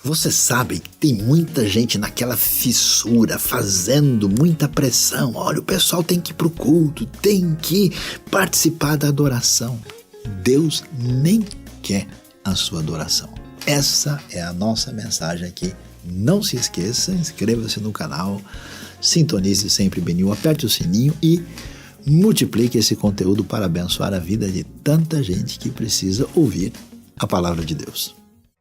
Você sabe que tem muita gente naquela fissura, fazendo muita pressão. Olha, o pessoal tem que ir para o culto, tem que participar da adoração. Deus nem quer a sua adoração. Essa é a nossa mensagem aqui. Não se esqueça, inscreva-se no canal, sintonize sempre BNU, aperte o sininho e multiplique esse conteúdo para abençoar a vida de tanta gente que precisa ouvir a palavra de Deus.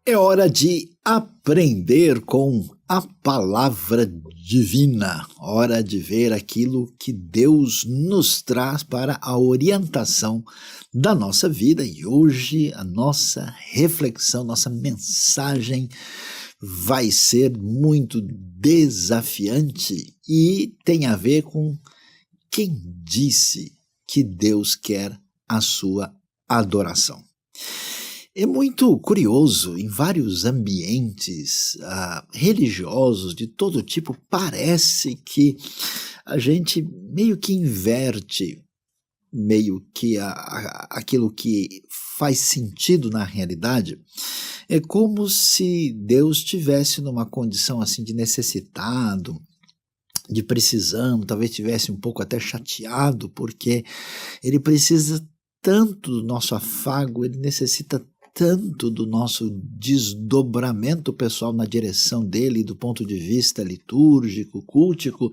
É hora de aprender com a palavra divina, hora de ver aquilo que Deus nos traz para a orientação da nossa vida. E hoje a nossa reflexão, nossa mensagem vai ser muito desafiante e tem a ver com quem disse que Deus quer a sua adoração. É muito curioso, em vários ambientes religiosos de todo tipo, parece que a gente meio que inverte aquilo que faz sentido na realidade. É como se Deus estivesse numa condição assim de necessitado, de precisando, talvez estivesse um pouco até chateado, porque ele precisa tanto do nosso afago, ele necessita tanto do nosso desdobramento pessoal na direção dele, do ponto de vista litúrgico, cultico,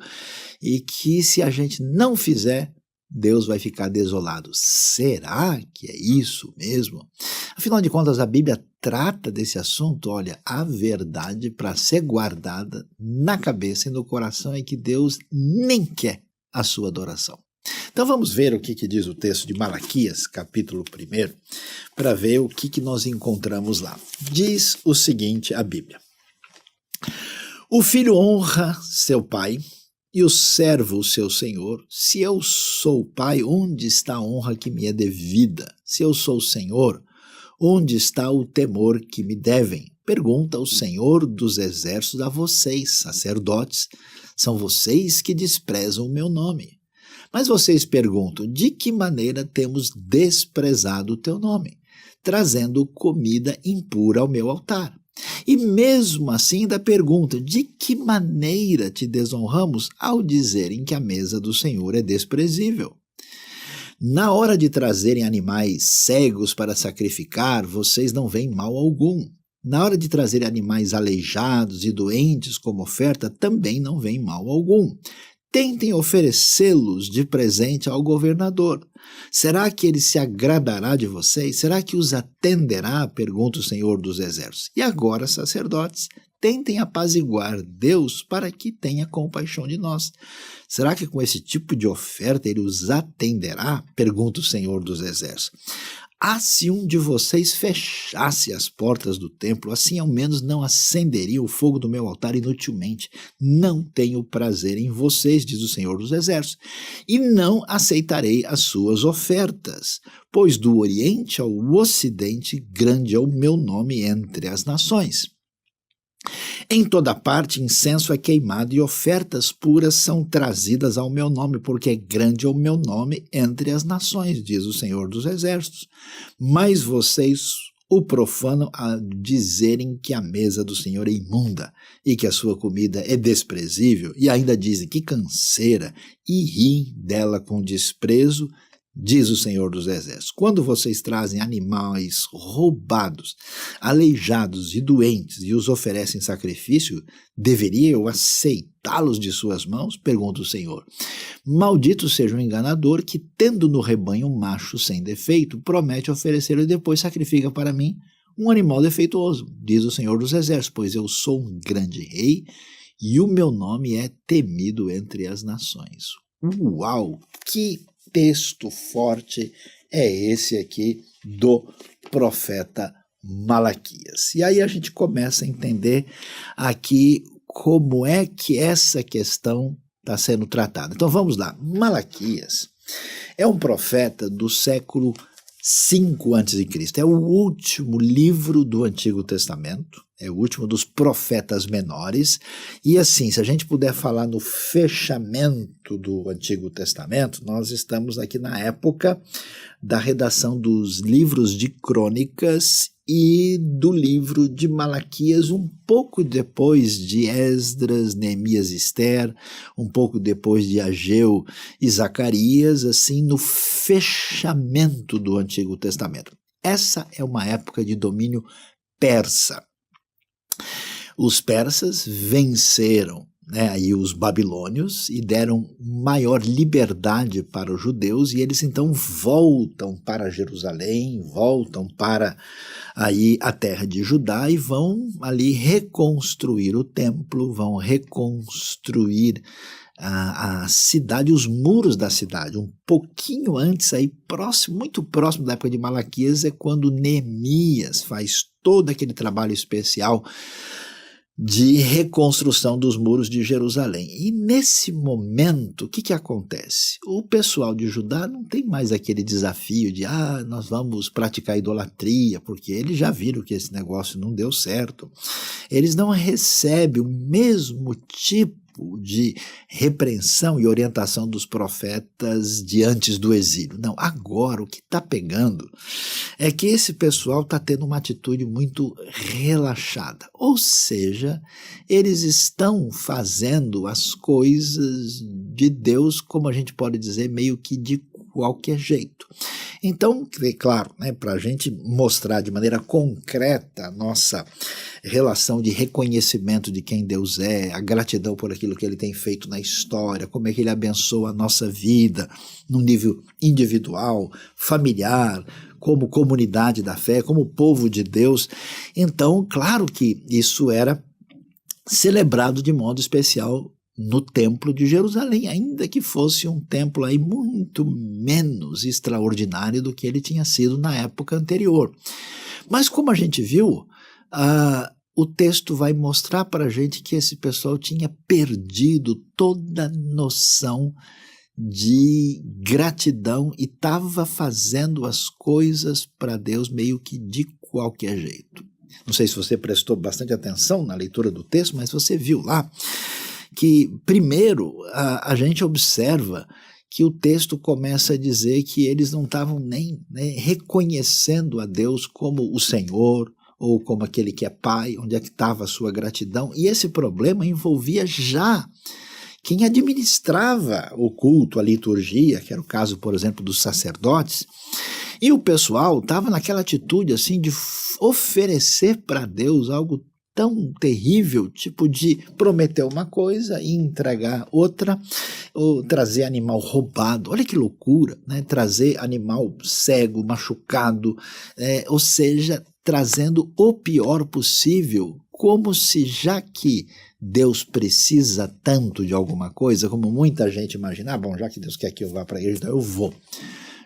e que se a gente não fizer, Deus vai ficar desolado. Será que é isso mesmo? Afinal de contas, a Bíblia trata desse assunto. Olha, a verdade para ser guardada na cabeça e no coração é que Deus nem quer a sua adoração. Então vamos ver o que diz o texto de Malaquias, capítulo 1, para ver o que nós encontramos lá. Diz o seguinte a Bíblia: o filho honra seu pai e o servo o seu senhor. Se eu sou pai, onde está a honra que me é devida? Se eu sou senhor, onde está o temor que me devem? Pergunta o Senhor dos exércitos a vocês, sacerdotes. São vocês que desprezam o meu nome. Mas vocês perguntam, de que maneira temos desprezado o teu nome, trazendo comida impura ao meu altar? E mesmo assim ainda perguntam, de que maneira te desonramos ao dizerem que a mesa do Senhor é desprezível? Na hora de trazerem animais cegos para sacrificar, vocês não veem mal algum. Na hora de trazerem animais aleijados e doentes como oferta, também não veem mal algum. Tentem oferecê-los de presente ao governador. Será que ele se agradará de vocês? Será que os atenderá? Pergunta o Senhor dos Exércitos. E agora, sacerdotes, tentem apaziguar Deus para que tenha compaixão de nós. Será que com esse tipo de oferta ele os atenderá? Pergunta o Senhor dos Exércitos. Ah, se um de vocês fechasse as portas do templo, assim ao menos não acenderia o fogo do meu altar inutilmente. Não tenho prazer em vocês, diz o Senhor dos Exércitos, e não aceitarei as suas ofertas, pois do Oriente ao Ocidente grande é o meu nome entre as nações. Em toda parte incenso é queimado e ofertas puras são trazidas ao meu nome, porque é grande o meu nome entre as nações, diz o Senhor dos Exércitos. Mas vocês o profanam a dizerem que a mesa do Senhor é imunda e que a sua comida é desprezível, e ainda dizem que canseira e riem dela com desprezo, diz o Senhor dos Exércitos. Quando vocês trazem animais roubados, aleijados e doentes e os oferecem em sacrifício, deveria eu aceitá-los de suas mãos? Pergunta o Senhor. Maldito seja o enganador que, tendo no rebanho um macho sem defeito, promete oferecê-lo e depois sacrifica para mim um animal defeituoso, diz o Senhor dos Exércitos, pois eu sou um grande rei e o meu nome é temido entre as nações. Uau, que texto forte é esse aqui do profeta Malaquias. E aí a gente começa a entender aqui como é que essa questão está sendo tratada. Então vamos lá. Malaquias é um profeta do século 5 a.C. É o último livro do Antigo Testamento. é o último dos profetas menores, e assim, se a gente puder falar no fechamento do Antigo Testamento, nós estamos aqui na época da redação dos livros de Crônicas e do livro de Malaquias, um pouco depois de Esdras, Neemias e Ester, um pouco depois de Ageu e Zacarias, assim, no fechamento do Antigo Testamento. Essa é uma época de domínio persa. Os persas venceram, aí os babilônios e deram maior liberdade para os judeus, e eles então voltam para Jerusalém, voltam para aí a terra de Judá e vão ali reconstruir o templo, vão reconstruir a cidade, os muros da cidade. Um pouquinho antes, aí próximo, muito próximo da época de Malaquias, é quando Neemias faz todo aquele trabalho especial de reconstrução dos muros de Jerusalém. E nesse momento, o que acontece? O pessoal de Judá não tem mais aquele desafio de nós vamos praticar idolatria, porque eles já viram que esse negócio não deu certo. Eles não recebem o mesmo tipo de repreensão e orientação dos profetas de antes do exílio. Não, agora o que está pegando é que esse pessoal está tendo uma atitude muito relaxada, ou seja, eles estão fazendo as coisas de Deus, como a gente pode dizer, meio que de qualquer jeito. Então, é claro, para a gente mostrar de maneira concreta a nossa relação de reconhecimento de quem Deus é, a gratidão por aquilo que Ele tem feito na história, como é que Ele abençoa a nossa vida num nível individual, familiar, como comunidade da fé, como povo de Deus. Então, claro que isso era celebrado de modo especial no templo de Jerusalém, ainda que fosse um templo aí muito menos extraordinário do que ele tinha sido na época anterior. Mas como a gente viu, o texto vai mostrar para a gente que esse pessoal tinha perdido toda noção de gratidão e estava fazendo as coisas para Deus meio que de qualquer jeito. Não sei se você prestou bastante atenção na leitura do texto, mas você viu lá que, primeiro, a gente observa que o texto começa a dizer que eles não estavam nem reconhecendo a Deus como o Senhor, ou como aquele que é Pai, onde é que estava a sua gratidão. E esse problema envolvia já quem administrava o culto, a liturgia, que era o caso, por exemplo, dos sacerdotes. E o pessoal estava naquela atitude assim de oferecer para Deus algo tão terrível, tipo de prometer uma coisa e entregar outra, ou trazer animal roubado. Olha que loucura, trazer animal cego, machucado, ou seja, trazendo o pior possível, como se já que Deus precisa tanto de alguma coisa, como muita gente imagina, bom, já que Deus quer que eu vá para a igreja, então eu vou.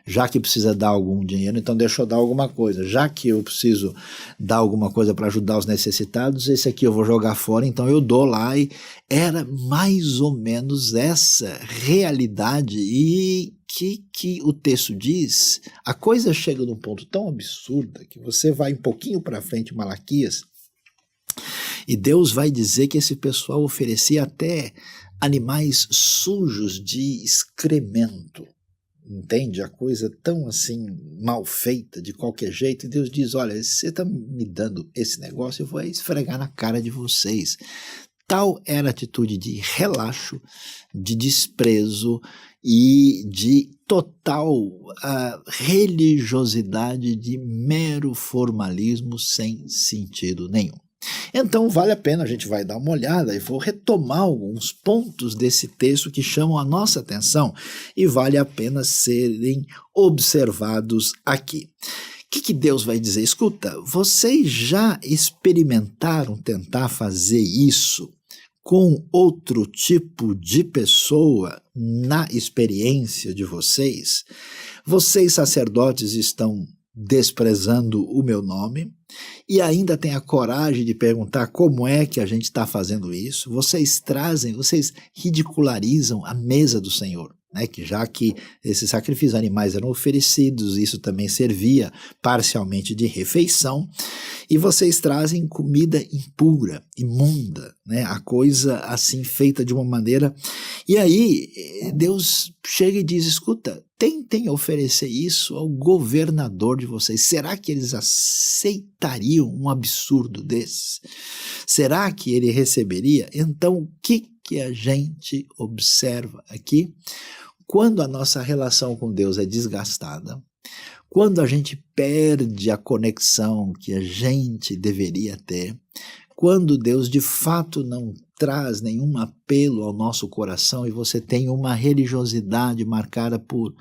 Já que precisa dar algum dinheiro, então deixa eu dar alguma coisa. Já que eu preciso dar alguma coisa para ajudar os necessitados, esse aqui eu vou jogar fora, então eu dou lá. E era mais ou menos essa realidade. E que o texto diz, a coisa chega num ponto tão absurda que você vai um pouquinho para frente em Malaquias, e Deus vai dizer que esse pessoal oferecia até animais sujos de excremento. Entende? A coisa tão assim mal feita, de qualquer jeito, e Deus diz, olha, você está me dando esse negócio, eu vou esfregar na cara de vocês. Tal era a atitude de relaxo, de desprezo e de total religiosidade, de mero formalismo sem sentido nenhum. Então vale a pena, a gente vai dar uma olhada e vou retomar alguns pontos desse texto que chamam a nossa atenção e vale a pena serem observados aqui. O que Deus vai dizer? Escuta, vocês já experimentaram tentar fazer isso com outro tipo de pessoa na experiência de vocês? Vocês, sacerdotes, estão desprezando o meu nome e ainda tem a coragem de perguntar como é que a gente está fazendo isso. Vocês ridicularizam a mesa do Senhor. né, que já que esses sacrifícios animais eram oferecidos, isso também servia parcialmente de refeição, e vocês trazem comida impura, imunda, né, a coisa assim feita de uma maneira. E aí Deus chega e diz: escuta, tentem oferecer isso ao governador de vocês. Será que eles aceitariam um absurdo desse? Será que ele receberia? Então, o que a gente observa aqui? Quando a nossa relação com Deus é desgastada, quando a gente perde a conexão que a gente deveria ter, quando Deus de fato não traz nenhum apelo ao nosso coração e você tem uma religiosidade marcada por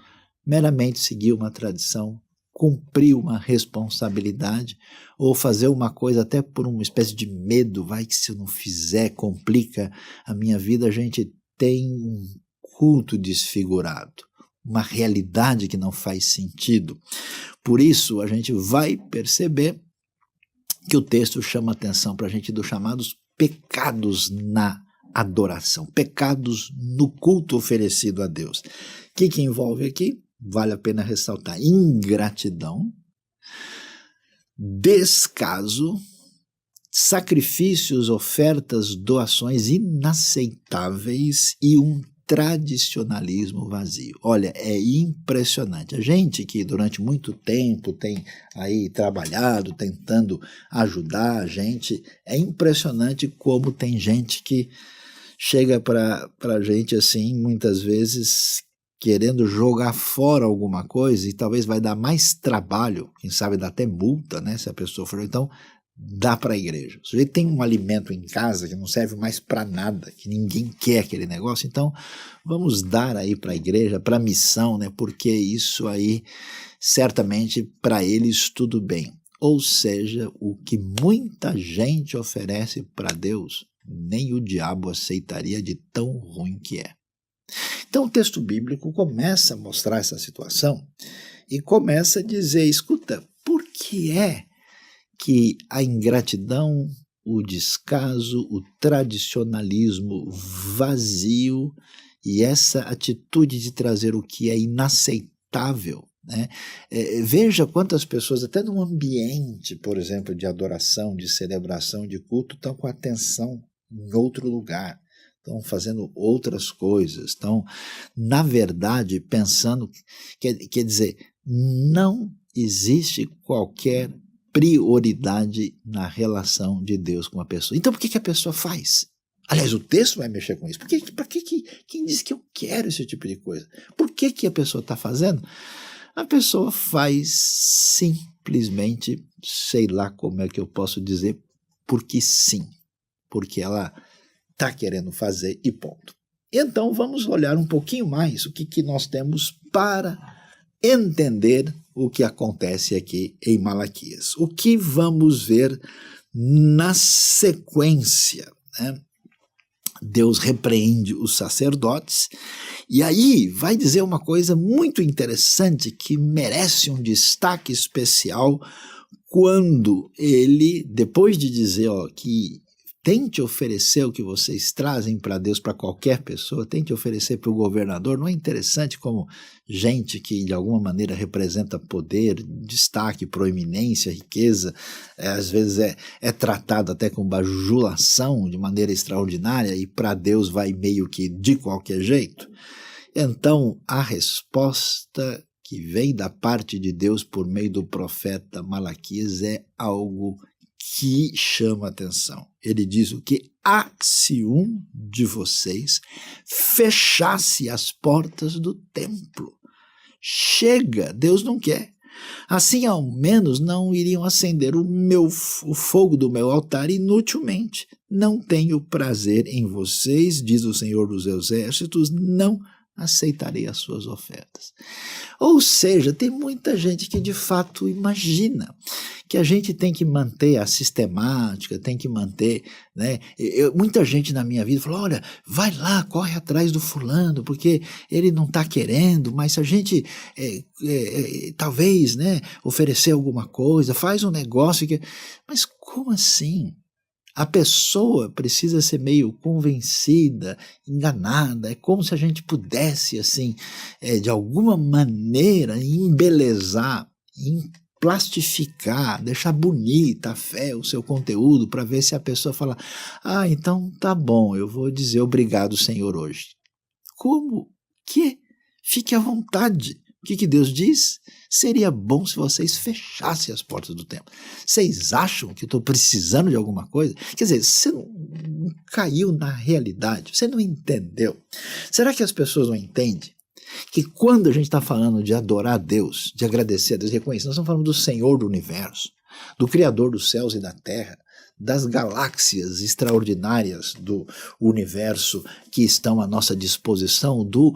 meramente seguir uma tradição, cumprir uma responsabilidade ou fazer uma coisa até por uma espécie de medo, vai que se eu não fizer complica a minha vida, a gente tem um culto desfigurado, uma realidade que não faz sentido. Por isso a gente vai perceber que o texto chama atenção para a gente dos chamados pecados na adoração, pecados no culto oferecido a Deus. O que envolve aqui? Vale a pena ressaltar: ingratidão, descaso, sacrifícios, ofertas, doações inaceitáveis e um tradicionalismo vazio. Olha, é impressionante. A gente que durante muito tempo tem aí trabalhado, tentando ajudar a gente, é impressionante como tem gente que chega para a gente assim, muitas vezes querendo jogar fora alguma coisa e talvez vai dar mais trabalho, quem sabe dá até multa, né, se a pessoa for. Então, dá para a igreja. O sujeito tem um alimento em casa que não serve mais para nada, que ninguém quer aquele negócio, então vamos dar aí para a igreja, para a missão, né, porque isso aí, certamente, para eles tudo bem. Ou seja, o que muita gente oferece para Deus, nem o diabo aceitaria de tão ruim que é. Então o texto bíblico começa a mostrar essa situação e começa a dizer: escuta, por que é que a ingratidão, o descaso, o tradicionalismo vazio e essa atitude de trazer o que é inaceitável, né? Veja quantas pessoas, até num ambiente, por exemplo, de adoração, de celebração, de culto, estão com a atenção em outro lugar, estão fazendo outras coisas, estão, na verdade, pensando, quer dizer, não existe qualquer prioridade na relação de Deus com a pessoa. Então por que a pessoa faz? Aliás, o texto vai mexer com isso. Quem diz que eu quero esse tipo de coisa? Por que a pessoa está fazendo? A pessoa faz simplesmente, sei lá como é que eu posso dizer, porque sim, porque ela está querendo fazer e ponto. Então vamos olhar um pouquinho mais o que nós temos para entender o que acontece aqui em Malaquias. O que vamos ver na sequência, né? Deus repreende os sacerdotes e aí vai dizer uma coisa muito interessante que merece um destaque especial quando ele, depois de dizer que tente oferecer o que vocês trazem para Deus, para qualquer pessoa, tente oferecer para o governador. Não é interessante como gente que de alguma maneira representa poder, destaque, proeminência, riqueza, às vezes é tratado até com bajulação de maneira extraordinária e para Deus vai meio que de qualquer jeito? Então a resposta que vem da parte de Deus por meio do profeta Malaquias é algo que chama atenção. Ele diz o que? Se um de vocês fechasse as portas do templo. Chega, Deus não quer. Assim, ao menos, não iriam acender o fogo do meu altar inutilmente. Não tenho prazer em vocês, diz o Senhor dos Exércitos, não aceitarei as suas ofertas. Ou seja, tem muita gente que de fato imagina que a gente tem que manter a sistemática, tem que manter, né? Muita gente na minha vida falou: olha, vai lá, corre atrás do fulano, porque ele não está querendo, mas se a gente talvez, né, oferecer alguma coisa, faz um negócio que... Mas como assim? A pessoa precisa ser meio convencida, enganada. É como se a gente pudesse, assim, de alguma maneira, embelezar, plastificar, deixar bonita a fé, o seu conteúdo, para ver se a pessoa fala, então tá bom, eu vou dizer obrigado, Senhor, hoje. Como que? Fique à vontade. O que Deus diz? Seria bom se vocês fechassem as portas do templo. Vocês acham que eu estou precisando de alguma coisa? Quer dizer, você não caiu na realidade, você não entendeu. Será que as pessoas não entendem que quando a gente está falando de adorar a Deus, de agradecer a Deus, reconhecer, nós estamos falando do Senhor do universo, do Criador dos céus e da terra, das galáxias extraordinárias do universo que estão à nossa disposição, do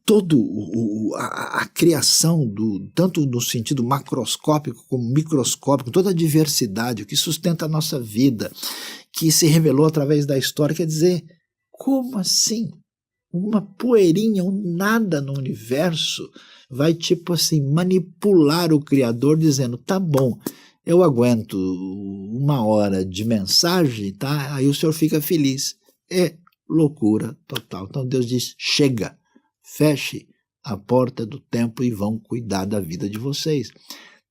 todo a criação, tanto no sentido macroscópico como microscópico, toda a diversidade, o que sustenta a nossa vida, que se revelou através da história. Quer dizer, como assim? Uma poeirinha, um nada no universo vai, tipo assim, manipular o Criador dizendo, tá bom, eu aguento 1 hora de mensagem, tá? Aí o senhor fica feliz. É loucura total. Então Deus diz, chega, feche a porta do templo e vão cuidar da vida de vocês.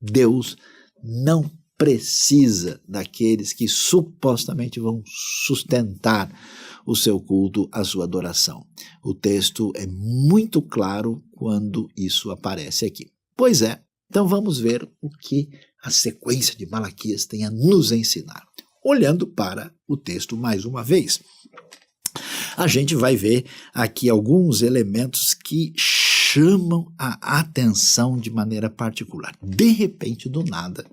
Deus não precisa daqueles que supostamente vão sustentar o seu culto, a sua adoração. O texto é muito claro quando isso aparece aqui. Pois é, então vamos ver o que a sequência de Malaquias tem a nos ensinar. Olhando para o texto mais uma vez, a gente vai ver aqui alguns elementos que chamam a atenção de maneira particular. De repente, do nada,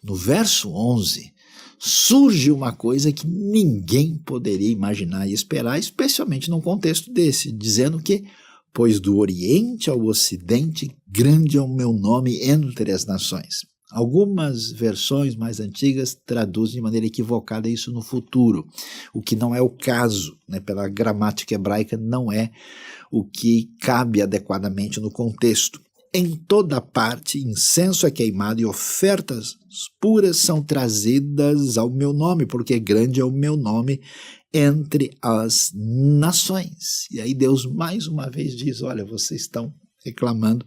no verso 11, surge uma coisa que ninguém poderia imaginar e esperar, especialmente num contexto desse, dizendo que, pois do Oriente ao Ocidente, grande é o meu nome entre as nações. Algumas versões mais antigas traduzem de maneira equivocada isso no futuro, o que não é o caso, né? Pela gramática hebraica não é o que cabe adequadamente no contexto. Em toda parte, incenso é queimado e ofertas puras são trazidas ao meu nome, porque grande é o meu nome entre as nações. E aí Deus mais uma vez diz, olha, vocês estão reclamando,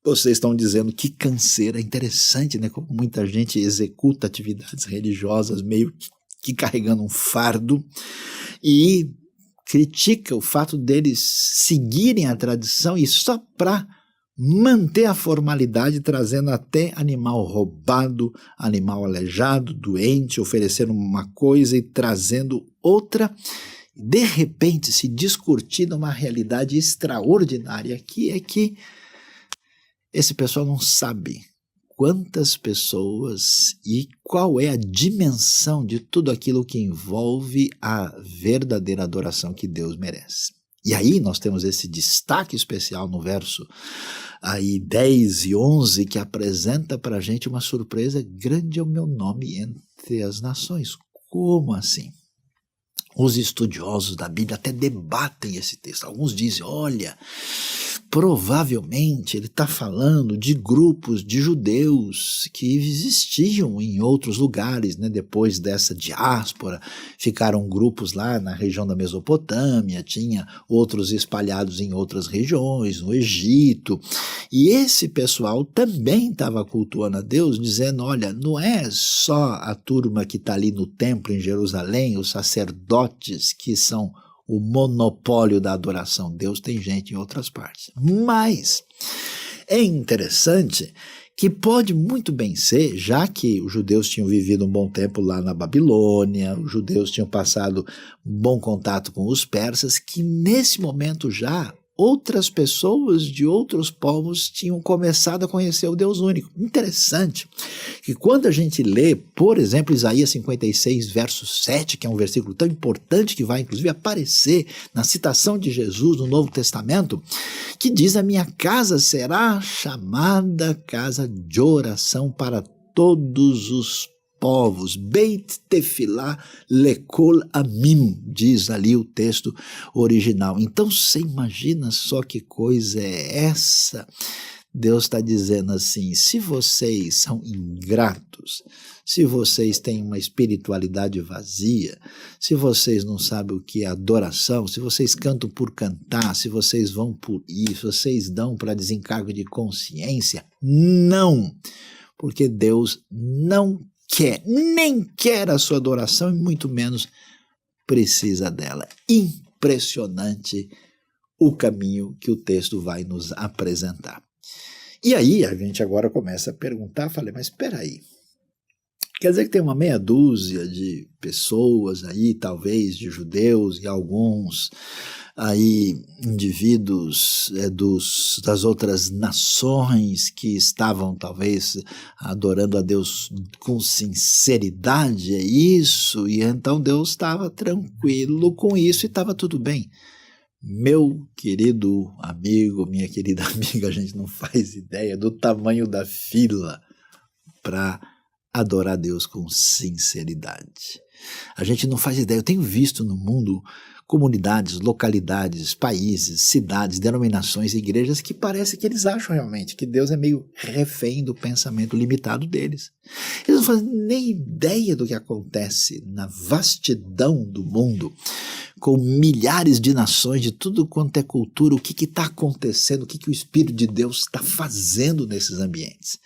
vocês estão dizendo que canseira. É interessante, né? Como muita gente executa atividades religiosas meio que carregando um fardo e critica o fato deles seguirem a tradição e só para manter a formalidade, trazendo até animal roubado, animal aleijado, doente, oferecendo uma coisa e trazendo outra. De repente se discutindo uma realidade extraordinária, que é que esse pessoal não sabe quantas pessoas e qual é a dimensão de tudo aquilo que envolve a verdadeira adoração que Deus merece. E aí nós temos esse destaque especial no verso aí 10 e 11, que apresenta para a gente uma surpresa. Grande é o meu nome entre as nações. Como assim? Os estudiosos da Bíblia até debatem esse texto. Alguns dizem, olha, provavelmente ele está falando de grupos de judeus que existiam em outros lugares, né? Depois dessa diáspora, ficaram grupos lá na região da Mesopotâmia, tinha outros espalhados em outras regiões, no Egito, e esse pessoal também estava cultuando a Deus, dizendo, olha, não é só a turma que está ali no templo em Jerusalém, os sacerdotes que são o monopólio da adoração. Deus tem gente em outras partes. Mas é interessante que pode muito bem ser, já que os judeus tinham vivido um bom tempo lá na Babilônia, os judeus tinham passado um bom contato com os persas, que nesse momento já outras pessoas de outros povos tinham começado a conhecer o Deus único. Interessante que quando a gente lê, por exemplo, Isaías 56, verso 7, que é um versículo tão importante que vai inclusive aparecer na citação de Jesus no Novo Testamento, que diz, a minha casa será chamada casa de oração para todos os povos, Beit Tefilá Lekol Amim, diz ali o texto original. Então você imagina só que coisa é essa? Deus está dizendo assim: se vocês são ingratos, se vocês têm uma espiritualidade vazia, se vocês não sabem o que é adoração, se vocês cantam por cantar, se vocês vão por isso, vocês dão para desencargo de consciência, não, porque Deus não quer, nem quer a sua adoração e muito menos precisa dela. Impressionante o caminho que o texto vai nos apresentar. E aí a gente agora começa a perguntar, falei, mas espera aí, quer dizer que tem uma meia dúzia de pessoas aí, talvez de judeus e alguns aí indivíduos das outras nações que estavam talvez adorando a Deus com sinceridade, é isso? E então Deus estava tranquilo com isso e estava tudo bem. Meu querido amigo, minha querida amiga, a gente não faz ideia do tamanho da fila para adorar Deus com sinceridade. A gente não faz ideia. Eu tenho visto no mundo comunidades, localidades, países, cidades, denominações, igrejas que parece que eles acham realmente que Deus é meio refém do pensamento limitado deles. Eles não fazem nem ideia do que acontece na vastidão do mundo, com milhares de nações, de tudo quanto é cultura, o que está acontecendo, o que o Espírito de Deus está fazendo nesses ambientes.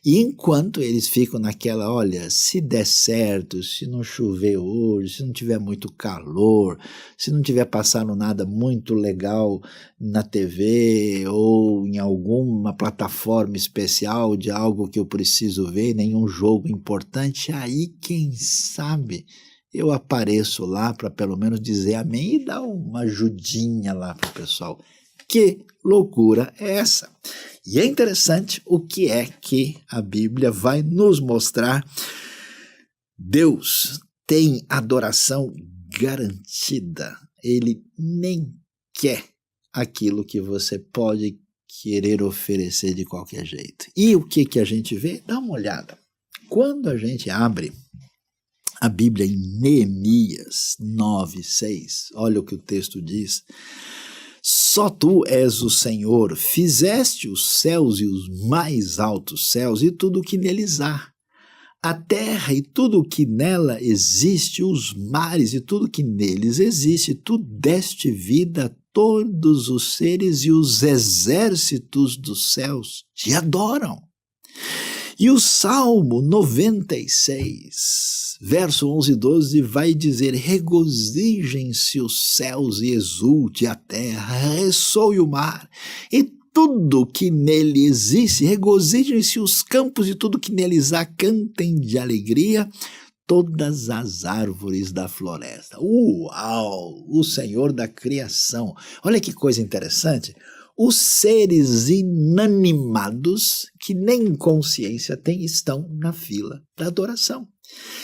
E enquanto eles ficam naquela, olha, se der certo, se não chover hoje, se não tiver muito calor, se não tiver passando nada muito legal na TV ou em alguma plataforma especial de algo que eu preciso ver, nenhum jogo importante, aí quem sabe eu apareço lá para pelo menos dizer amém e dar uma ajudinha lá para o pessoal. Que loucura é essa? E é interessante o que é que a Bíblia vai nos mostrar. Deus tem adoração garantida. Ele nem quer aquilo que você pode querer oferecer de qualquer jeito. E o que a gente vê? Dá uma olhada. Quando a gente abre a Bíblia em Neemias 9:6, olha o que o texto diz. Só tu és o Senhor, fizeste os céus e os mais altos céus e tudo o que neles há. A terra e tudo o que nela existe, os mares e tudo o que neles existe, tu deste vida a todos os seres e os exércitos dos céus te adoram. E o Salmo 96, verso 11 e 12, vai dizer, regozijem-se os céus e exulte a terra, ressoe o mar, e tudo que nele existe, regozijem-se os campos e tudo que neles há, cantem de alegria, todas as árvores da floresta. Uau! O Senhor da criação. Olha que coisa interessante. Os seres inanimados, que nem consciência têm, estão na fila da adoração.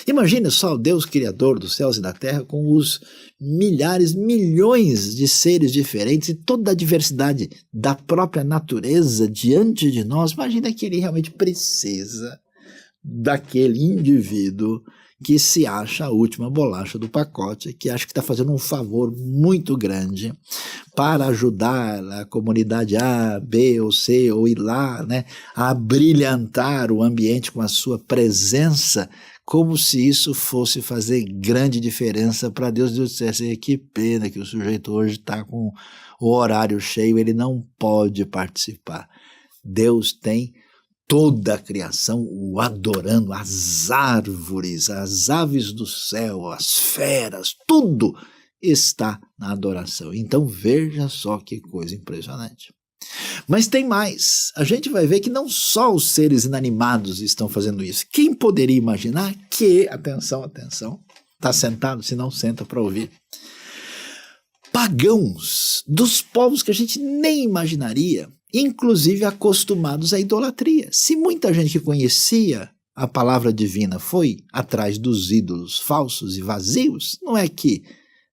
Imagine só o Deus Criador dos céus e da terra com os milhares, milhões de seres diferentes e toda a diversidade da própria natureza diante de nós. Imagina que ele realmente precisa daquele indivíduo que se acha a última bolacha do pacote, que acha que está fazendo um favor muito grande para ajudar a comunidade A, B ou C, ou ir lá, né, a brilhantar o ambiente com a sua presença, como se isso fosse fazer grande diferença para Deus. Deus dissesse, que pena que o sujeito hoje está com o horário cheio, ele não pode participar. Deus tem toda a criação o adorando, as árvores, as aves do céu, as feras, tudo está na adoração. Então veja só que coisa impressionante. Mas tem mais. A gente vai ver que não só os seres inanimados estão fazendo isso. Quem poderia imaginar que, atenção, está sentado, se não senta para ouvir, pagãos dos povos que a gente nem imaginaria, inclusive acostumados à idolatria. Se muita gente que conhecia a palavra divina foi atrás dos ídolos falsos e vazios, não é que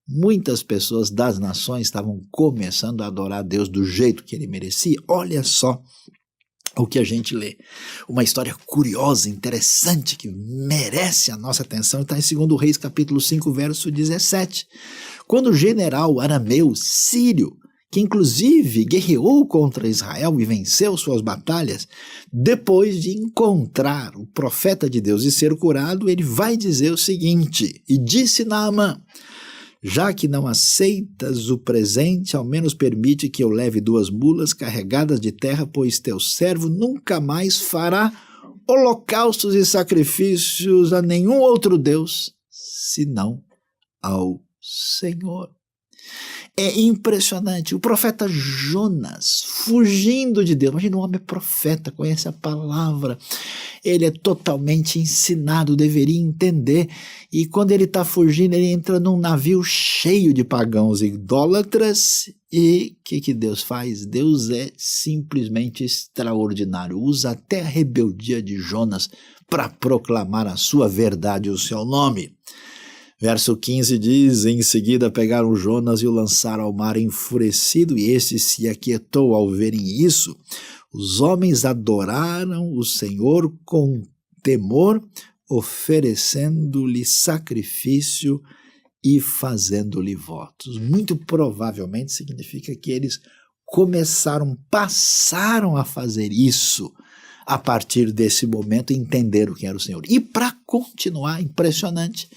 muitas pessoas das nações estavam começando a adorar a Deus do jeito que ele merecia? Olha só o que a gente lê. Uma história curiosa, interessante, que merece a nossa atenção, está em 2 Reis capítulo 5, verso 17. Quando o general arameu sírio que inclusive guerreou contra Israel e venceu suas batalhas, depois de encontrar o profeta de Deus e ser curado, ele vai dizer o seguinte: e disse Naamã: já que não aceitas o presente, ao menos permite que eu leve 2 mulas carregadas de terra, pois teu servo nunca mais fará holocaustos e sacrifícios a nenhum outro Deus, senão ao Senhor. É impressionante, o profeta Jonas, fugindo de Deus, imagina, um homem profeta, conhece a palavra, ele é totalmente ensinado, deveria entender, e quando ele está fugindo, ele entra num navio cheio de pagãos e idólatras, e o que Deus faz? Deus é simplesmente extraordinário, usa até a rebeldia de Jonas para proclamar a sua verdade e o seu nome. Verso 15 diz: em seguida pegaram Jonas e o lançaram ao mar enfurecido, e este se aquietou ao verem isso. Os homens adoraram o Senhor com temor, oferecendo-lhe sacrifício e fazendo-lhe votos. Muito provavelmente significa que eles passaram a fazer isso a partir desse momento, entenderam quem era o Senhor. E para continuar, impressionante,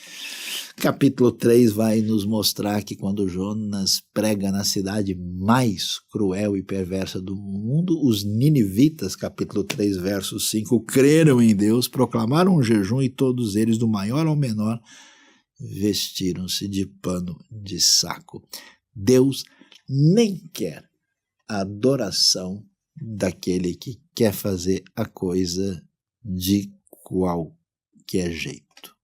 capítulo 3 vai nos mostrar que quando Jonas prega na cidade mais cruel e perversa do mundo, os ninivitas, capítulo 3, verso 5, creram em Deus, proclamaram um jejum e todos eles, do maior ao menor, vestiram-se de pano de saco. Deus nem quer a adoração daquele que quer fazer a coisa de qualquer jeito.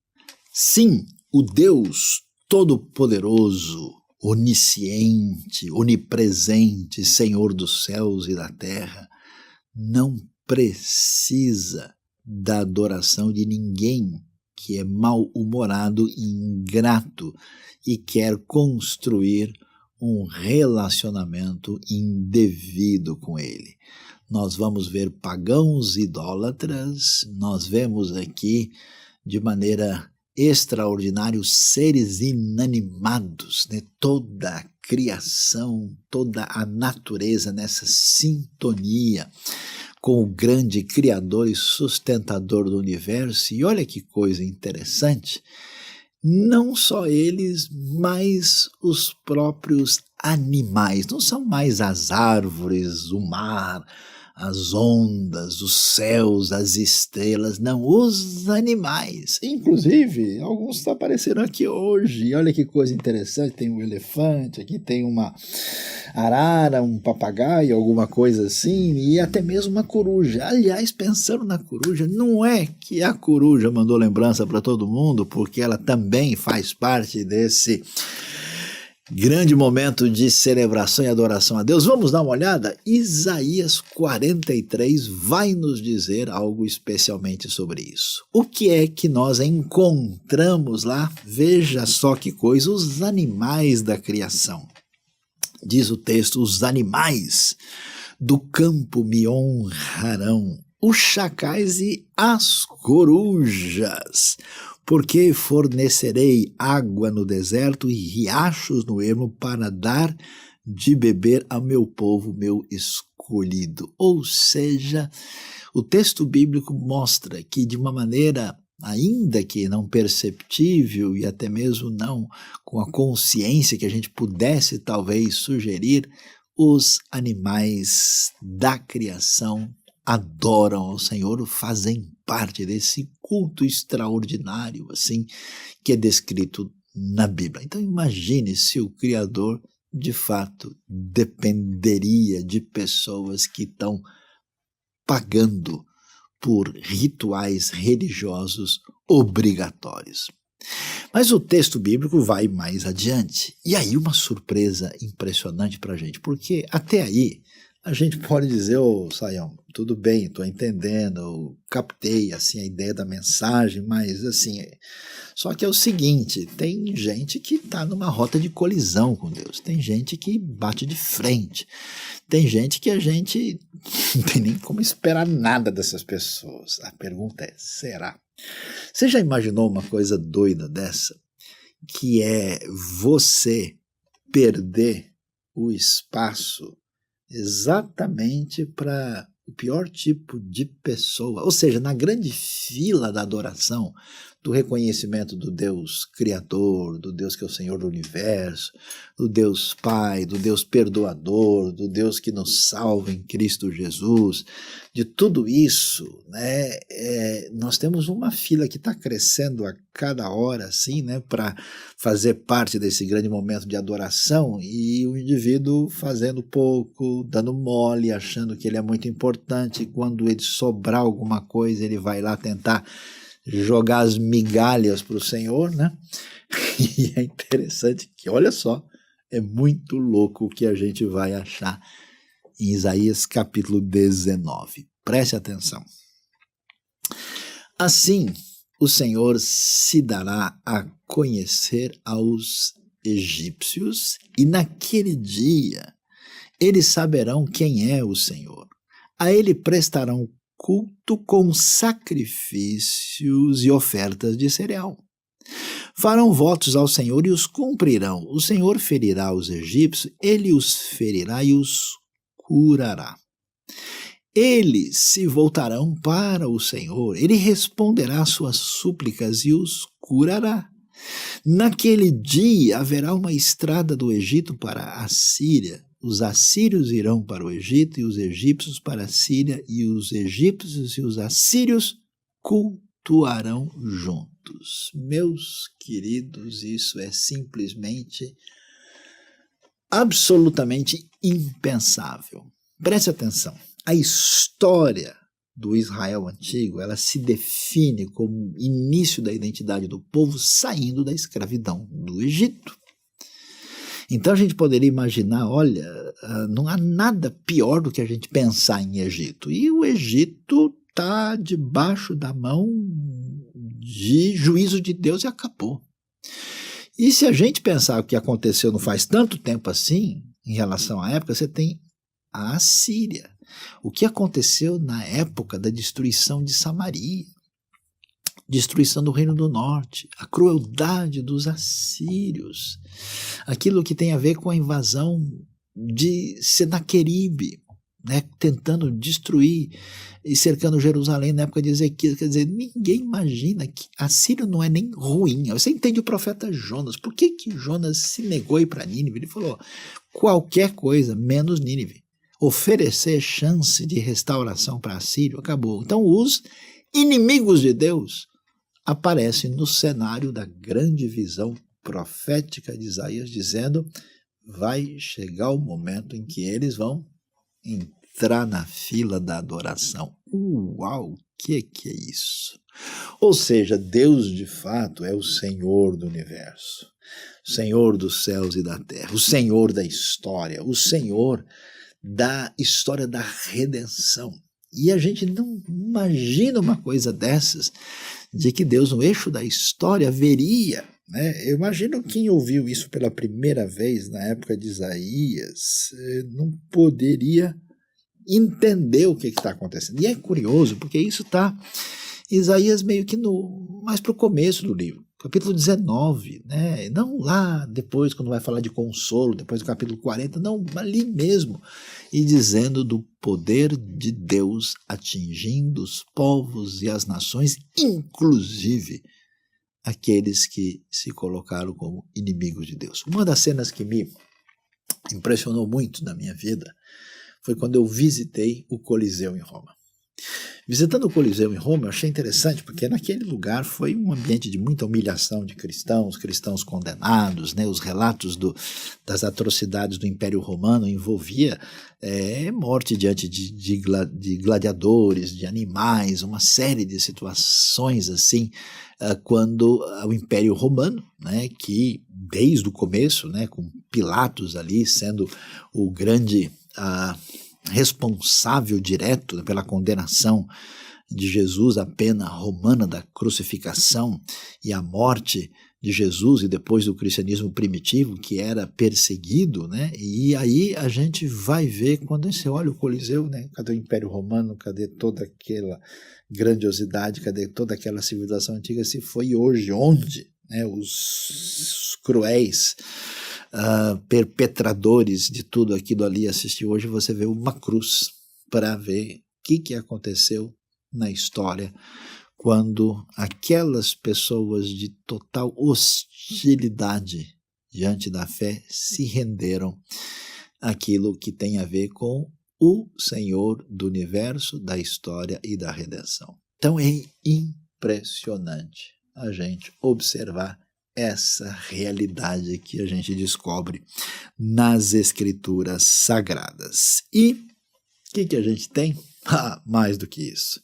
Sim, o Deus Todo-Poderoso, onisciente, onipresente, Senhor dos céus e da terra, não precisa da adoração de ninguém que é mal-humorado e ingrato e quer construir um relacionamento indevido com ele. Nós vamos ver pagãos idólatras, nós vemos aqui de maneira extraordinária os seres inanimados, né? Toda a criação, toda a natureza nessa sintonia com o grande Criador e sustentador do universo. E olha que coisa interessante, não só eles, mas os próprios animais, não são mais as árvores, o mar, as ondas, os céus, as estrelas, não, os animais. Inclusive, alguns apareceram aqui hoje, e olha que coisa interessante, tem um elefante, aqui tem uma arara, um papagaio, alguma coisa assim, e até mesmo uma coruja. Aliás, pensando na coruja, não é que a coruja mandou lembrança para todo mundo, porque ela também faz parte desse grande momento de celebração e adoração a Deus. Vamos dar uma olhada? Isaías 43 vai nos dizer algo especialmente sobre isso. O que é que nós encontramos lá? Veja só que coisa, os animais da criação. Diz o texto: os animais do campo me honrarão, os chacais e as corujas, porque fornecerei água no deserto e riachos no ermo para dar de beber ao meu povo, meu escolhido. Ou seja, o texto bíblico mostra que de uma maneira, ainda que não perceptível e até mesmo não com a consciência que a gente pudesse talvez sugerir, os animais da criação adoram ao Senhor, fazem parte desse culto extraordinário, assim, que é descrito na Bíblia. Então imagine se o Criador, de fato, dependeria de pessoas que estão pagando por rituais religiosos obrigatórios. Mas o texto bíblico vai mais adiante. E aí uma surpresa impressionante para a gente, porque até aí a gente pode dizer: ô Saião, tudo bem, estou entendendo, eu captei assim, a ideia da mensagem, mas assim, só que é o seguinte, tem gente que está numa rota de colisão com Deus, tem gente que bate de frente, tem gente que a gente não tem nem como esperar nada dessas pessoas. A pergunta é: será? Você já imaginou uma coisa doida dessa? Que é você perder o espaço exatamente para o pior tipo de pessoa. Ou seja, na grande fila da adoração, do reconhecimento do Deus Criador, do Deus que é o Senhor do Universo, do Deus Pai, do Deus Perdoador, do Deus que nos salva em Cristo Jesus, de tudo isso, né, nós temos uma fila que está crescendo a cada hora, assim, né, para fazer parte desse grande momento de adoração, e o indivíduo fazendo pouco, dando mole, achando que ele é muito importante, e quando ele sobrar alguma coisa, ele vai lá tentar jogar as migalhas para o Senhor, né? E é interessante que, olha só, é muito louco o que a gente vai achar em Isaías capítulo 19. Preste atenção. Assim, o Senhor se dará a conhecer aos egípcios, e naquele dia eles saberão quem é o Senhor. A ele prestarão culto com sacrifícios e ofertas de cereal. Farão votos ao Senhor e os cumprirão. O Senhor ferirá os egípcios, ele os ferirá e os curará. Eles se voltarão para o Senhor, ele responderá às suas súplicas e os curará. Naquele dia haverá uma estrada do Egito para a Síria. Os assírios irão para o Egito e os egípcios para a Síria, e os egípcios e os assírios cultuarão juntos. Meus queridos, isso é simplesmente, absolutamente impensável. Preste atenção, a história do Israel antigo, ela se define como início da identidade do povo saindo da escravidão do Egito. Então a gente poderia imaginar, olha, não há nada pior do que a gente pensar em Egito. E o Egito está debaixo da mão de juízo de Deus e acabou. E se a gente pensar o que aconteceu não faz tanto tempo assim, em relação à época, você tem a Assíria. O que aconteceu na época da destruição de Samaria, destruição do Reino do Norte, a crueldade dos assírios, aquilo que tem a ver com a invasão de Senaqueribe, né, tentando destruir e cercando Jerusalém na época de Ezequias. Quer dizer, ninguém imagina que Assírio não é nem ruim. Você entende o profeta Jonas. Por que Jonas se negou a ir para Nínive? Ele falou, qualquer coisa menos Nínive. Oferecer chance de restauração para Assírio, acabou. Então os inimigos de Deus aparece no cenário da grande visão profética de Isaías, dizendo, vai chegar o momento em que eles vão entrar na fila da adoração. Uau, o que é isso? Ou seja, Deus de fato é o Senhor do universo, Senhor dos céus e da terra, o Senhor da história, o Senhor da história da redenção. E a gente não imagina uma coisa dessas, de que Deus, no eixo da história, veria, né? Eu imagino quem ouviu isso pela primeira vez na época de Isaías, não poderia entender o que está acontecendo. E é curioso, porque isso está Isaías meio que mais para o começo do livro, capítulo 19, né? Não lá depois, quando vai falar de consolo, depois do capítulo 40, não, ali mesmo, e dizendo do poder de Deus atingindo os povos e as nações, inclusive aqueles que se colocaram como inimigos de Deus. Uma das cenas que me impressionou muito na minha vida foi quando eu visitei o Coliseu em Roma. Visitando o Coliseu em Roma, eu achei interessante, porque naquele lugar foi um ambiente de muita humilhação de cristãos condenados, né? Os relatos das atrocidades do Império Romano envolvia morte diante de gladiadores, de animais, uma série de situações assim, quando o Império Romano, né, que desde o começo, né, com Pilatos ali sendo o grande responsável direto pela condenação de Jesus, a pena romana da crucificação e a morte de Jesus, e depois do cristianismo primitivo, que era perseguido, né? E aí a gente vai ver, quando você olha o Coliseu, né? Cadê o Império Romano, cadê toda aquela grandiosidade, cadê toda aquela civilização antiga, se foi hoje, onde, né, os cruéis perpetradores de tudo aquilo ali assistir. Hoje você vê uma cruz para ver o que aconteceu na história quando aquelas pessoas de total hostilidade diante da fé se renderam àquilo que tem a ver com o Senhor do universo, da história e da redenção. Então é impressionante a gente observar essa realidade que a gente descobre nas Escrituras Sagradas. E o que a gente tem? Mais do que isso.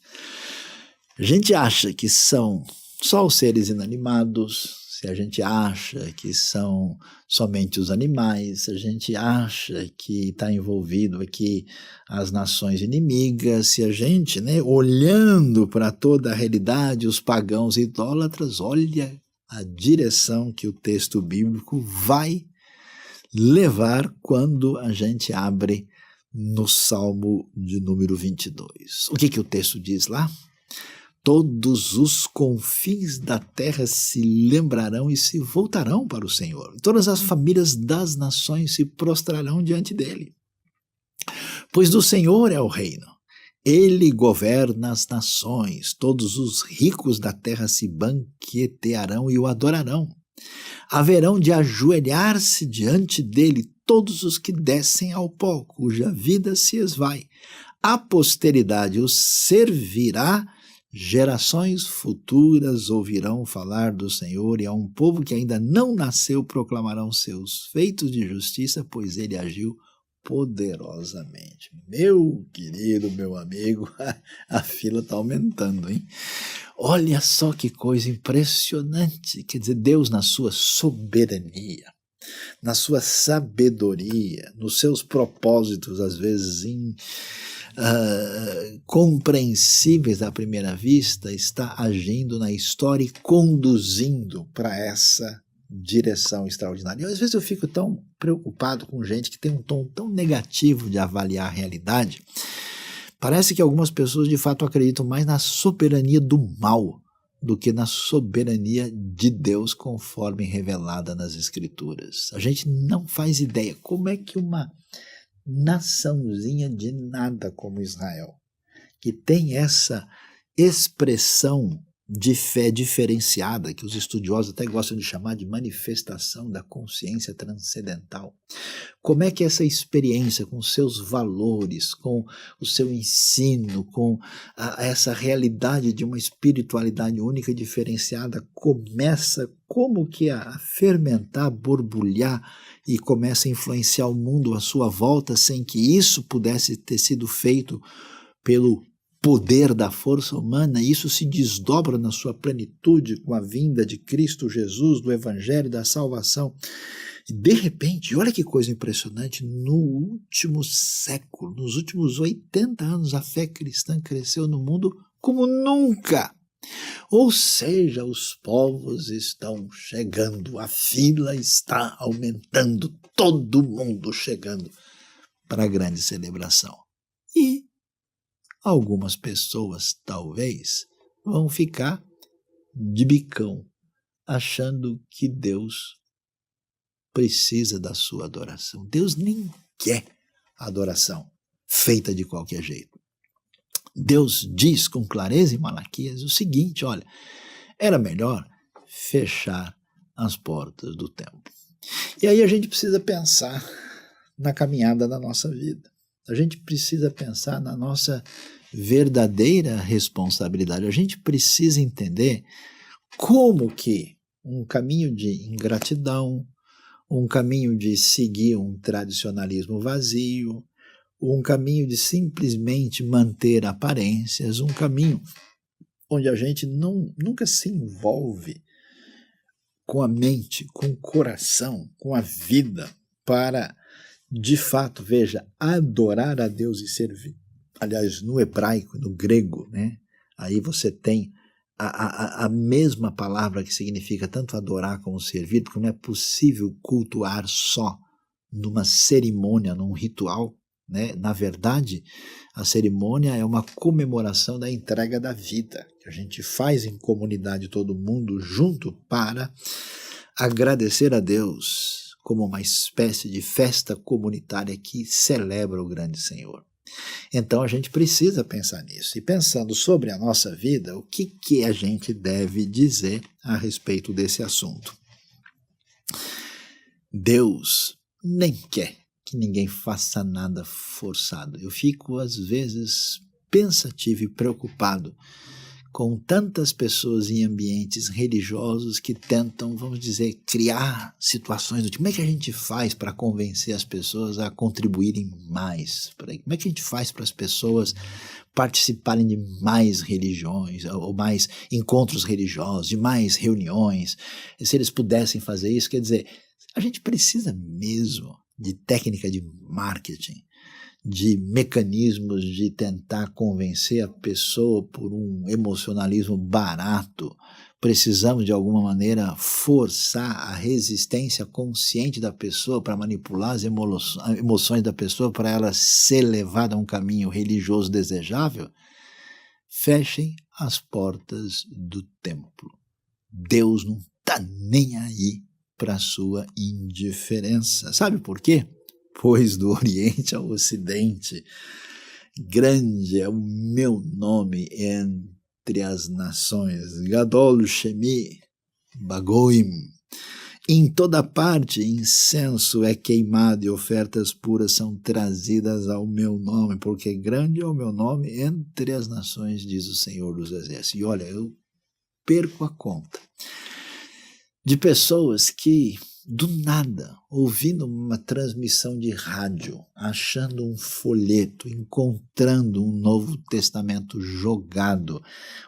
A gente acha que são só os seres inanimados, se a gente acha que são somente os animais, se a gente acha que está envolvido aqui as nações inimigas, se a gente, olhando para toda a realidade, os pagãos idólatras, olha a direção que o texto bíblico vai levar quando a gente abre no Salmo de número 22. O que o texto diz lá? Todos os confins da terra se lembrarão e se voltarão para o Senhor. Todas as famílias das nações se prostrarão diante dele. Pois do Senhor é o reino. Ele governa as nações. Todos os ricos da terra se banquetearão e o adorarão. Haverão de ajoelhar-se diante dele todos os que descem ao pó, cuja vida se esvai. A posteridade os servirá. Gerações futuras ouvirão falar do Senhor, e a um povo que ainda não nasceu proclamarão seus feitos de justiça, pois ele agiu poderosamente. Meu querido, meu amigo, a fila está aumentando, hein? Olha só que coisa impressionante. Quer dizer, Deus, na sua soberania, na sua sabedoria, nos seus propósitos, às vezes compreensíveis à primeira vista, está agindo na história e conduzindo para essa direção extraordinária. Às vezes eu fico tão preocupado com gente que tem um tom tão negativo de avaliar a realidade. Parece que algumas pessoas de fato acreditam mais na soberania do mal do que na soberania de Deus conforme revelada nas Escrituras. A gente não faz ideia como é que uma naçãozinha de nada como Israel, que tem essa expressão de fé diferenciada, que os estudiosos até gostam de chamar de manifestação da consciência transcendental. Como é que essa experiência com seus valores, com o seu ensino, com essa realidade de uma espiritualidade única e diferenciada começa como que a fermentar, borbulhar e começa a influenciar o mundo à sua volta sem que isso pudesse ter sido feito pelo poder da força humana. Isso se desdobra na sua plenitude com a vinda de Cristo Jesus, do Evangelho, da salvação. E de repente, olha que coisa impressionante, no último século, nos últimos 80 anos, a fé cristã cresceu no mundo como nunca. Ou seja, os povos estão chegando, a fila está aumentando, todo mundo chegando para a grande celebração. E algumas pessoas, talvez, vão ficar de bicão, achando que Deus precisa da sua adoração. Deus nem quer adoração feita de qualquer jeito. Deus diz com clareza em Malaquias o seguinte, olha, era melhor fechar as portas do templo. E aí a gente precisa pensar na caminhada da nossa vida. A gente precisa pensar na nossa verdadeira responsabilidade. A gente precisa entender como que um caminho de ingratidão, um caminho de seguir um tradicionalismo vazio, um caminho de simplesmente manter aparências, um caminho onde a gente nunca se envolve com a mente, com o coração, com a vida, para, de fato, veja, adorar a Deus e servir. Aliás, no hebraico, no grego, aí você tem a mesma palavra que significa tanto adorar como servir, porque não é possível cultuar só numa cerimônia, num ritual. Na verdade, a cerimônia é uma comemoração da entrega da vida, que a gente faz em comunidade, todo mundo junto, para agradecer a Deus como uma espécie de festa comunitária que celebra o grande Senhor. Então a gente precisa pensar nisso. E pensando sobre a nossa vida, o que a gente deve dizer a respeito desse assunto? Deus nem quer que ninguém faça nada forçado. Eu fico, às vezes, pensativo e preocupado com tantas pessoas em ambientes religiosos que tentam, vamos dizer, criar situações do tipo, como é que a gente faz para convencer as pessoas a contribuírem mais? Como é que a gente faz para as pessoas participarem de mais religiões, ou mais encontros religiosos, de mais reuniões? E se eles pudessem fazer isso, quer dizer, a gente precisa mesmo de técnica de marketing, de mecanismos de tentar convencer a pessoa por um emocionalismo barato. Precisamos, de alguma maneira, forçar a resistência consciente da pessoa para manipular as emoções da pessoa para ela ser levada a um caminho religioso desejável. Fechem as portas do templo. Deus não está nem aí para a sua indiferença. Sabe por quê? Pois do Oriente ao Ocidente, grande é o meu nome entre as nações. Gadol Shemi Bagoim. Em toda parte incenso é queimado e ofertas puras são trazidas ao meu nome, porque grande é o meu nome entre as nações, diz o Senhor dos Exércitos. E olha, eu perco a conta de pessoas que, do nada, ouvindo uma transmissão de rádio, achando um folheto, encontrando um Novo Testamento jogado,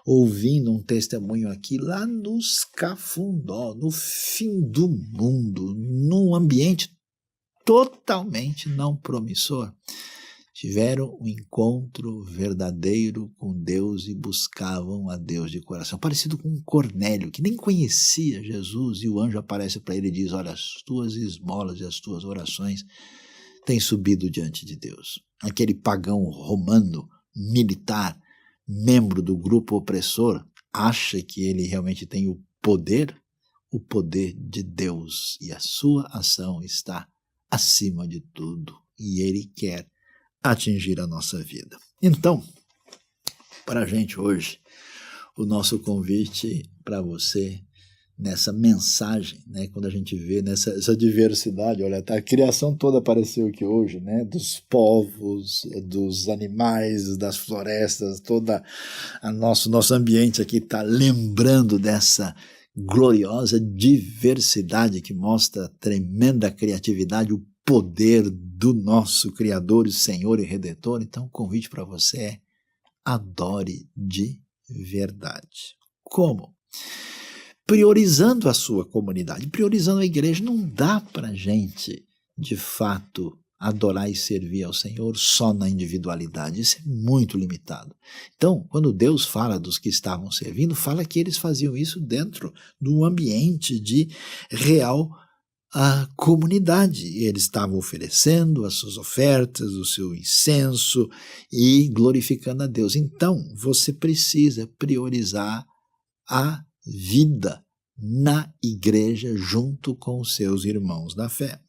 ouvindo um testemunho aqui lá nos Cafundó, no fim do mundo, num ambiente totalmente não promissor, tiveram um encontro verdadeiro com Deus e buscavam a Deus de coração. Parecido com um Cornélio, que nem conhecia Jesus, e o anjo aparece para ele e diz, olha, as tuas esmolas e as tuas orações têm subido diante de Deus. Aquele pagão romano, militar, membro do grupo opressor, acha que ele realmente tem o poder de Deus, e a sua ação está acima de tudo, e ele quer atingir a nossa vida. Então, para a gente hoje, o nosso convite para você, nessa mensagem, né, quando a gente vê essa diversidade, olha, a criação toda apareceu aqui hoje, né, dos povos, dos animais, das florestas, toda nosso ambiente aqui está lembrando dessa gloriosa diversidade que mostra tremenda criatividade, o poder do nosso Criador, e Senhor e Redentor. Então o convite para você é: adore de verdade. Como? Priorizando a sua comunidade, priorizando a igreja. Não dá para a gente, de fato, adorar e servir ao Senhor só na individualidade. Isso é muito limitado. Então, quando Deus fala dos que estavam servindo, fala que eles faziam isso dentro de um ambiente de real comunidade. Eles estavam oferecendo as suas ofertas, o seu incenso e glorificando a Deus. Então, você precisa priorizar a vida na igreja junto com os seus irmãos da fé.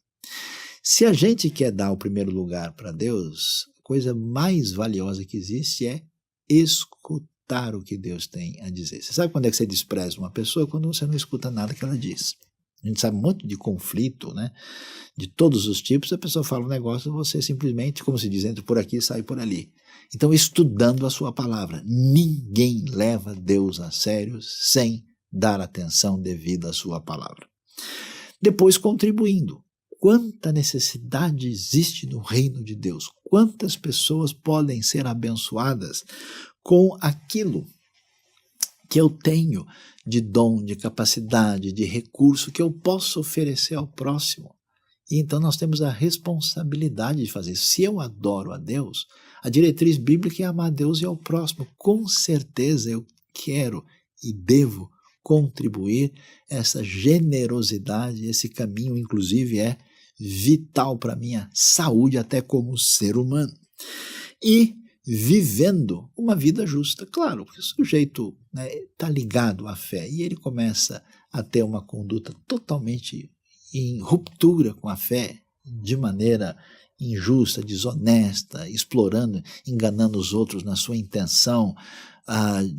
Se a gente quer dar o primeiro lugar para Deus, a coisa mais valiosa que existe é escutar o que Deus tem a dizer. Você sabe quando é que você despreza uma pessoa? Quando você não escuta nada que ela diz. A gente sabe um monte de conflito, né? De todos os tipos. A pessoa fala um negócio, você simplesmente, como se diz, entra por aqui e sai por ali. Então, estudando a sua palavra. Ninguém leva Deus a sério sem dar atenção devida à sua palavra. Depois, contribuindo. Quanta necessidade existe no reino de Deus? Quantas pessoas podem ser abençoadas com aquilo que eu tenho de dom, de capacidade, de recurso que eu posso oferecer ao próximo? E então nós temos a responsabilidade de fazer. Se eu adoro a Deus, a diretriz bíblica é amar a Deus e ao próximo. Com certeza eu quero e devo contribuir. Essa generosidade, esse caminho, inclusive, é vital para a minha saúde, até como ser humano. E vivendo uma vida justa. Claro, porque o sujeito está ligado à fé e ele começa a ter uma conduta totalmente em ruptura com a fé, de maneira injusta, desonesta, explorando, enganando os outros na sua intenção,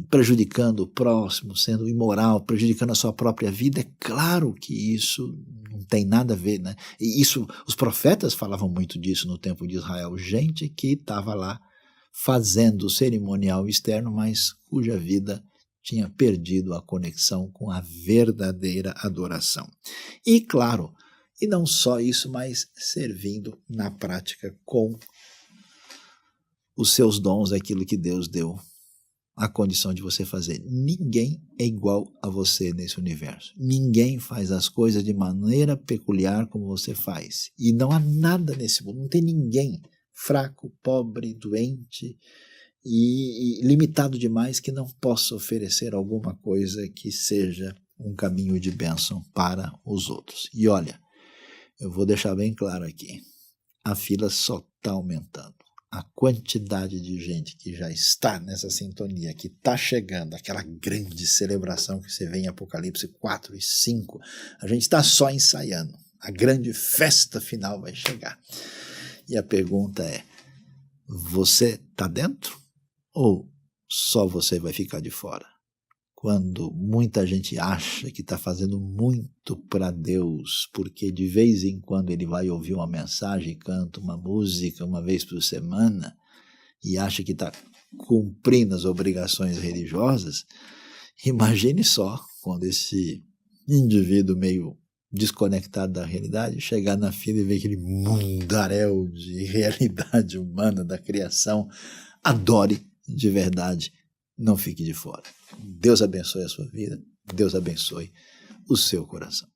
prejudicando o próximo, sendo imoral, prejudicando a sua própria vida, é claro que isso não tem nada a ver, né? E isso, os profetas falavam muito disso no tempo de Israel, gente que estava lá fazendo o cerimonial externo, mas cuja vida tinha perdido a conexão com a verdadeira adoração. E claro, e não só isso, mas servindo na prática com os seus dons, aquilo que Deus deu a condição de você fazer. Ninguém é igual a você nesse universo. Ninguém faz as coisas de maneira peculiar como você faz. E não há nada nesse mundo, não tem ninguém fraco, pobre, doente e limitado demais que não possa oferecer alguma coisa que seja um caminho de bênção para os outros. E olha, eu vou deixar bem claro aqui, a fila só está aumentando. A quantidade de gente que já está nessa sintonia, que está chegando, aquela grande celebração que você vê em Apocalipse 4 e 5, a gente está só ensaiando. A grande festa final vai chegar. E a pergunta é, você está dentro ou só você vai ficar de fora? Quando muita gente acha que está fazendo muito para Deus, porque de vez em quando ele vai ouvir uma mensagem, canta uma música uma vez por semana, e acha que está cumprindo as obrigações religiosas, imagine só quando esse indivíduo meio desconectado da realidade chegar na fila e ver aquele mundaréu de realidade humana da criação. Adore de verdade, não fique de fora. Deus abençoe a sua vida, Deus abençoe o seu coração.